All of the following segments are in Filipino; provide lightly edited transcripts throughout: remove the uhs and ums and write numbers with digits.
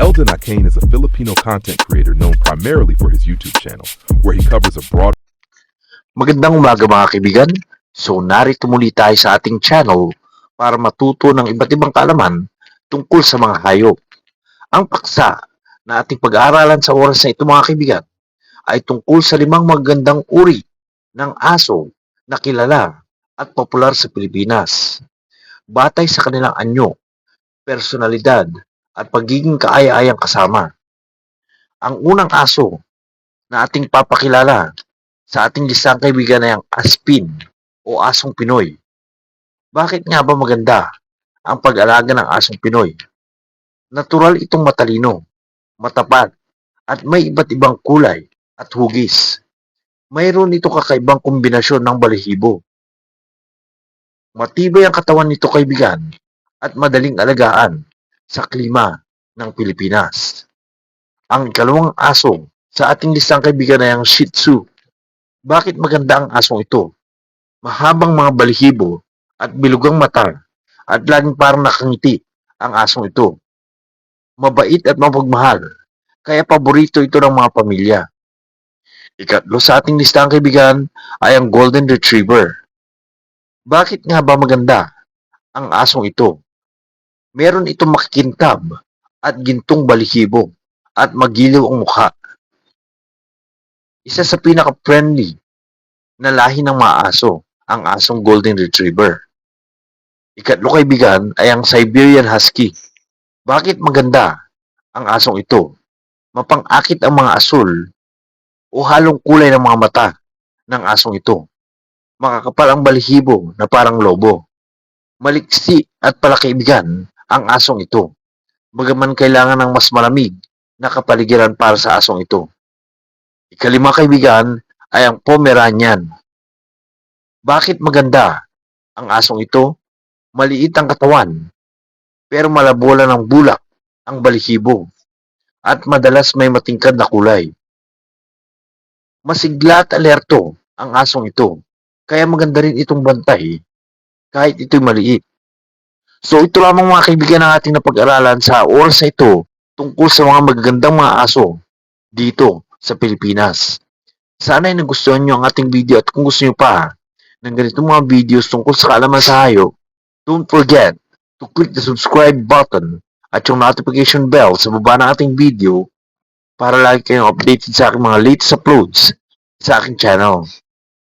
Eldon Akane is a Filipino content creator known primarily for his YouTube channel, where he covers a broad... Magandang umaga mga kaibigan. So narito muli tayo sa ating channel para matuto ng iba't ibang kaalaman tungkol sa mga hayop. Ang paksa na ating pag-aaralan sa oras na ito mga kaibigan ay tungkol sa 5 magandang uri ng aso na kilala at popular sa Pilipinas. Batay sa kanilang anyo, personalidad at pagiging kaaya-ayang kasama. Ang unang aso na ating papakilala sa ating lisang kaibigan ay ang Aspin o asong Pinoy. Bakit nga ba maganda ang pag-alaga ng asong Pinoy? Natural itong matalino, matapat, at may iba't ibang kulay at hugis. Mayroon itong kakaibang kombinasyon ng balahibo. Matibay ang katawan nito kaibigan at madaling alagaan sa klima ng Pilipinas. Ang ikalawang aso sa ating lisang kaibigan ay ang Shih Tzu. Bakit maganda ang asong ito? Mahabang mga balahibo at bilugang mata at laging parang nakangiti ang asong ito. Mabait at mapagmahal, kaya paborito ito ng mga pamilya. Ikatlo sa ating listahan kaibigan ay ang Golden Retriever. Bakit nga ba maganda ang asong ito? Meron itong makikintab at gintong balahibo at magiliw ang mukha. Isa sa pinaka-friendly na lahi ng mga aso, ang asong Golden Retriever. Ikatlo kaibigan ay ang Siberian Husky. Bakit maganda ang asong ito? Mapang-akit ang mga asul o halong kulay ng mga mata ng asong ito. Makakapal ang balahibo na parang lobo. Maliksi at palakaibigan ang asong ito. Bagaman kailangan ng mas malamig na kapaligiran para sa asong ito. Ikalima kaibigan ay ang Pomeranian. Bakit maganda ang asong ito? Maliit ang katawan, pero malabola ng bulak ang balahibo at madalas may matingkad na kulay. Masigla at alerto ang asong ito, kaya maganda rin itong bantay kahit ito'y maliit. So ito lamang mga kaibigan ang ating napag-aralan sa oras na ito tungkol sa mga magagandang mga aso dito sa Pilipinas. Sana ay nagustuhan nyo ang ating video at kung gusto nyo pa ng ganitong mga videos tungkol sa kaalaman sa hayop, don't forget to click the subscribe button at yung notification bell sa baba ng ating video para lagi kayong updated sa aking mga latest uploads sa aking channel.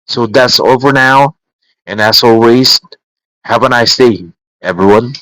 So that's all for now, and as always, have a nice day, everyone.